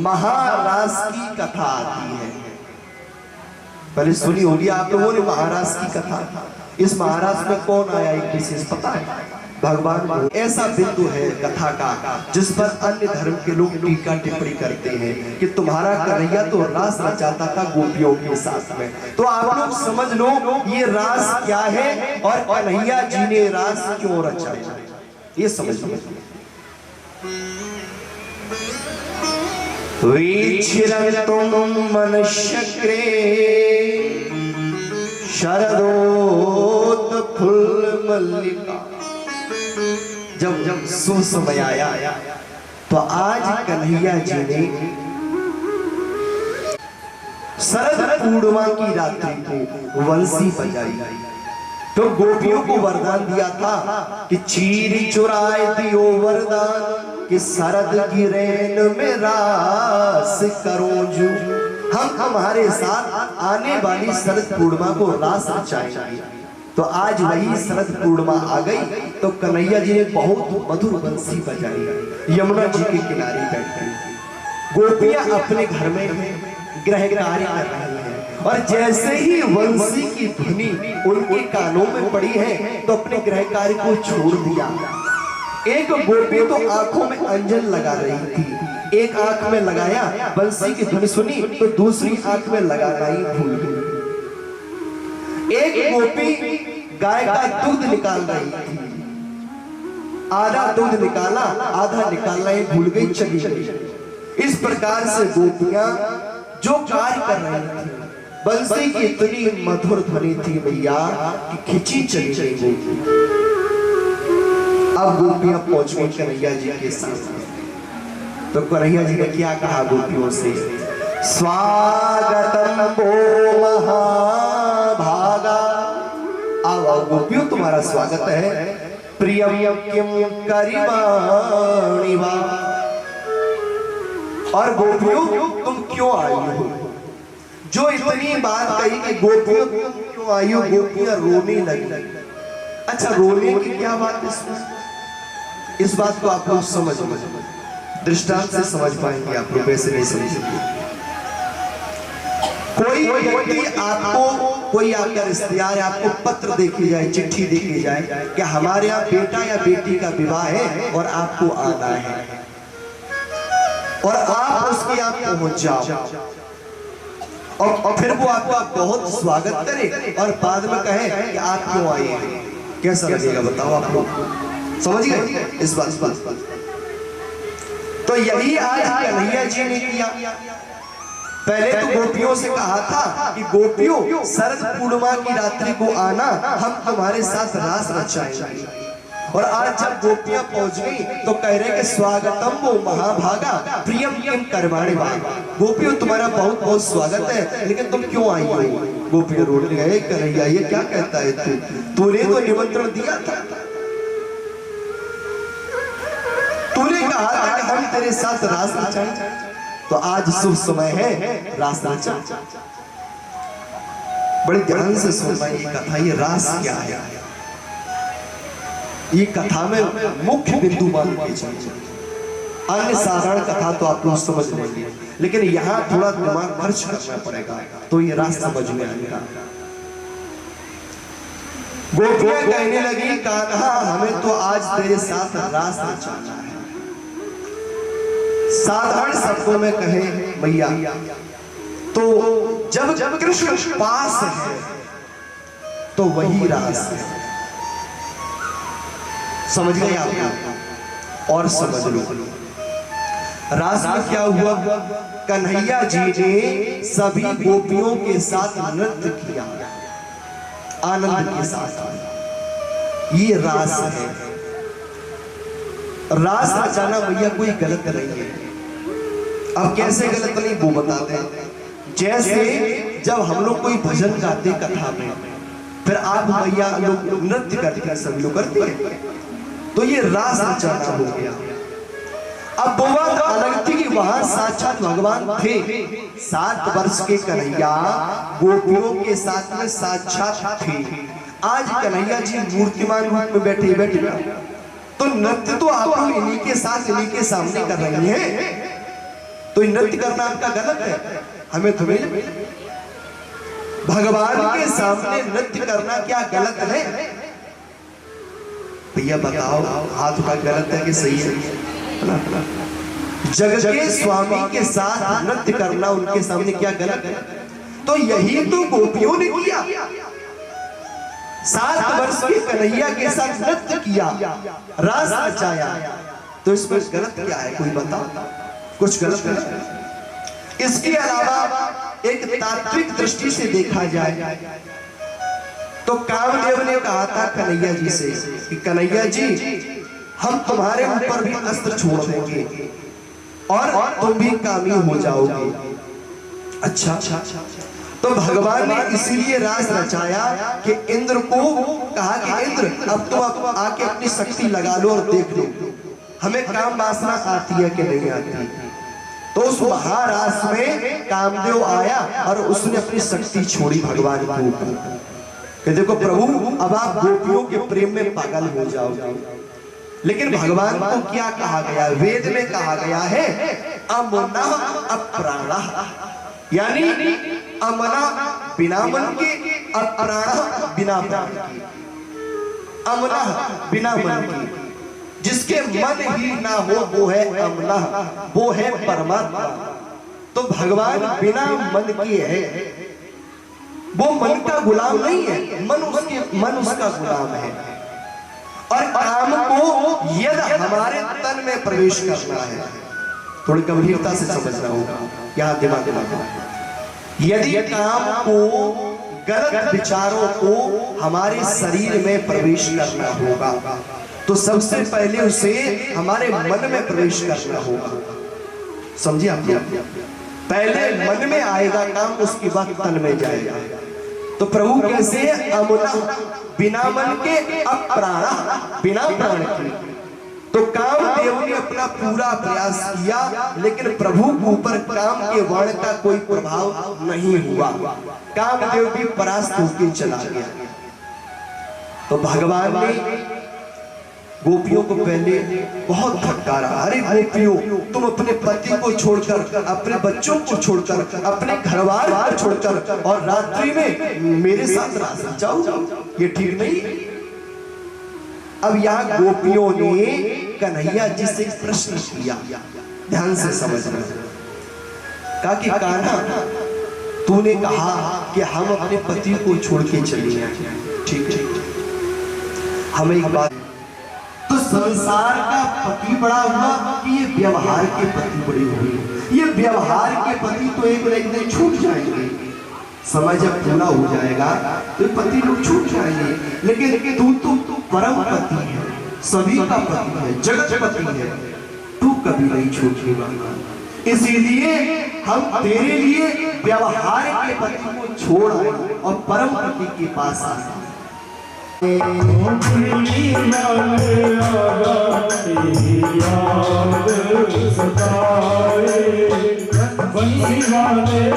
महारास की कथा आती है। पहले सुनी होगी आप लोगों ने महारास की कथा। इस महारास में कौन आया एक विशेष पता है? भगवान। ऐसा बिंदु है कथा का जिस पर अन्य धर्म के लोग टीका टिप्पणी करते हैं कि तुम्हारा कन्हैया तो रास रचाता था गोपियों के साथ में। तो आप लोग समझ लो ये रास क्या है और कन्हैया जी ने रास क्यों रचाया, ये समझ लो। वीक्षिरंतुम मनुष्यक्रे शरदोत्फुल्ल मल्लिका। जब जब शुभ समय आया तो आज कन्हैया जी ने शरद पूर्णिमा की रात्रि को वंशी बजाई। तो गोपियों को वरदान दिया था कि चीर चुराए दियो वरदान कि शरद की रेन में रास करो जो। हम हमारे साथ आने वाली शरद पूर्णिमा को रास रचाएंगे। तो आज वही शरद पूर्णिमा आ गई तो कन्हैया जी ने बहुत मधुर बंसी बजाई। यमुना जी के किनारे बैठ गई। गोपियां अपने घर में गृह कार्य कर रही हैं और जैसे ही वंशी की ध्वनि उनके कानों में पड़ी है तो अपने गृह कार्य को छोड़ दिया। एक गोपी तो आंखों में अंजन लगा रही थी, एक आंख में लगाया, बंसी की ध्वनि सुनी तो दूसरी आंख में लगाना ही भूल गई। एक गोपी गाय का दूध निकाल रही थी, आधा दूध निकाला आधा निकालना ही भूल गई, चली गई। इस प्रकार से गोपियां जो कार्य कर रही थी, बंसी की इतनी मधुर ध्वनि थी भैया कि खिंची चली गई। अब गोपियां पहुंच गई कन्हैया जी के साथ। तो कन्हैया जी ने क्या कहा गोपियों से? स्वागतम वो महाभागा। आओ गोपियों तुम्हारा स्वागत है। प्रियम किम करिवाणि वा। और गोपियों तुम क्यों आई हो? जो इतनी बात कही कि गोपियों तुम क्यों आई हो, गोपियां रोने लगी। अच्छा रोने की क्या बात है? इस बात को आप लोग समझ दृष्टांत से समझ पाएंगे, आप लोग वैसे नहीं समझेंगे। कोई व्यक्ति आपको, कोई आपका रिश्तेदार आपको पत्र देके जाए, चिट्ठी देके जाए कि हमारे यहाँ बेटा या बेटी का विवाह है और आपको आना है, और आप उसके यहाँ पहुंच जाओ और फिर वो आपका बहुत स्वागत करे और बाद में कहे कि आप क्यों आए हैं, कैसा लगेगा बताओ? आप लोग समझ गए इस बात? तो यही आज कन्हैया जी ने किया। पहले तो गोपियों से कहा था कि गोपियों शरद पूर्णिमा की रात्रि को आना, हम तुम्हारे साथ रास रचाएंगे। और आज जब गोपियां पहुंच गई तो कह रहे कि स्वागतम वो महाभागा प्रियम किम करवाणे वा। गोपियों तुम्हारा बहुत बहुत स्वागत है, लेकिन तुम क्यों आई हो? गोपियां रोने गए, कन्हैया ये क्या कहता है तूने तो निमंत्रण दिया था, तूने कहा था कि हम तेरे साथ रास रचाएं। तो आज शुभ समय है रास रचा। बड़े ध्यान से सुनना ये कथा, ये रास क्या है, ये कथा में मुख्य बिंदु मान के चलिए। अन्य साधारण कथा तो आप लोग समझ लेंगे, लेकिन यहाँ थोड़ा दिमाग खर्च करना पड़ेगा तो ये रास समझ में आएगा। गोपियां कहने लगी कान्हा हमें तो आज तेरे साथ रास रचाना है। साधारण शब्दों में कहे भैया तो जब कृष्ण पास है तो वही रास है। समझ गए आप? और समझ लो रास में क्या हुआ? कन्हैया जी ने सभी गोपियों के साथ नृत्य किया आनंद के साथ। ये रास है। रास रचाना भैया कोई गलत नहीं है। अब कैसे गलत नहीं वो बताते हैं। जैसे जब हम लोग कोई भजन गाते कथा में, फिर आप भैया लोग नृत्य करते हैं, सभी लोग करते हैं, तो ये रास रचाना हो गया। अब वो बात अलग थी कि वहां साक्षात भगवान थे। 7 वर्ष के कन्हैया गोपियों के साथ में साक्षात थे। आज कन्हैया जी मूर्तिमान रूप में बैठे बैठे तो नृत्य तो आप लोग इन्हीं के साथ इन्हीं के सामने कर रही हैं। तो नृत्य करना आपका गलत है? हमें तुम्हें भगवान के सामने नृत्य करना क्या गलत है? भैया बताओ, हाथ उठा, गलत है कि सही है? जगत के स्वामी के साथ नृत्य करना उनके सामने क्या गलत है? तो यही तो गोपियों ने किया। 7 वर्ष के कन्हैया के साथ नृत्य किया, रास रचाया, तो इसमें गलत क्या है? कोई बताओ, कुछ गलत है? इसके अलावा एक तात्विक दृष्टि से देखा जाए तो कामदेव ने कहा था कन्हैया जी से कि कन्हैया जी, हम तुम्हारे ऊपर भी अस्त्र छोड़ देंगे और तुम भी कामी हो जाओगे। अच्छा, तो भगवान ने इसीलिए रास रचाया कि इंद्र को कहा कि इंद्र अब तुम आके अपनी शक्ति लगा लो और देख लो हमें काम वासना आती है कि नहीं आती। तो उस महारास में कामदेव आया और उसने अपनी शक्ति छोड़ी भगवान को कि देखो प्रभु, अब आप गोपियों के प्रेम में पागल हो जाओगे। लेकिन भगवान को क्या कहा गया? वेद में कहा गया है अमना अप्राणा, यानी अमना बिना मन के, अप्राणा बिना प्राण के। अमना बिना मन के, जिसके मन ही ना हो वो है अमना, वो है परमात्मा। तो भगवान बिना मन के है, वो मन का गुलाम नहीं है, मन उसका गुलाम है। और काम को यदि हमारे तन में प्रवेश करना है, थोड़ी गंभीरता से समझना होगा, यहाँ दिमाग लगाओ। यदि काम को, गलत विचारों को हमारे शरीर में प्रवेश करना होगा तो सबसे पहले उसे हमारे मन में प्रवेश करना होगा। समझिए आप? पहले मन में आएगा काम, उसके बाद तन में जाएगा। तो प्रभु कैसे? अमना बिना मन के, अप्राणा बिना प्राण के। तो कामदेव ने अपना पूरा प्रयास किया, लेकिन प्रभु के ऊपर काम के वर्ण का कोई प्रभाव नहीं हुआ। कामदेव भी परास्त होकर चला गया। तो भगवान ने गोपियों को पहले बहुत फटकारा, अरे गोपियों, तुम अपने पति को छोड़कर, अपने बच्चों को छोड़कर, अपने घरवार को छोड़कर और रात्रि में मेरे साथ रास रचाओ, ये ठीक नहीं। अब यहाँ गोपियों ने कन्हैया जी से प्रश्न किया, ध्यान से समझना। कहा कि कान्हा, तूने कहा कि हम अपने पति को छोड़ के चले जाएं, ठीक, हमें एक बात, तो संसार का पति बड़ा हुआ कि ये व्यवहार के पति बड़े हुए? ये व्यवहार के पति तो एक न एक दिन छूट जाएंगे, समय जब पूरा हो जाएगा तो पति लोग छूट जाएंगे। लेकिन तू तो परम पति है, सभी का पति है, जगत पति है, तू कभी नहीं छूटेगा। इसीलिए हम तेरे लिए व्यवहार के पति को छोड़ आए और परम पति के पास आए। बंसी वाले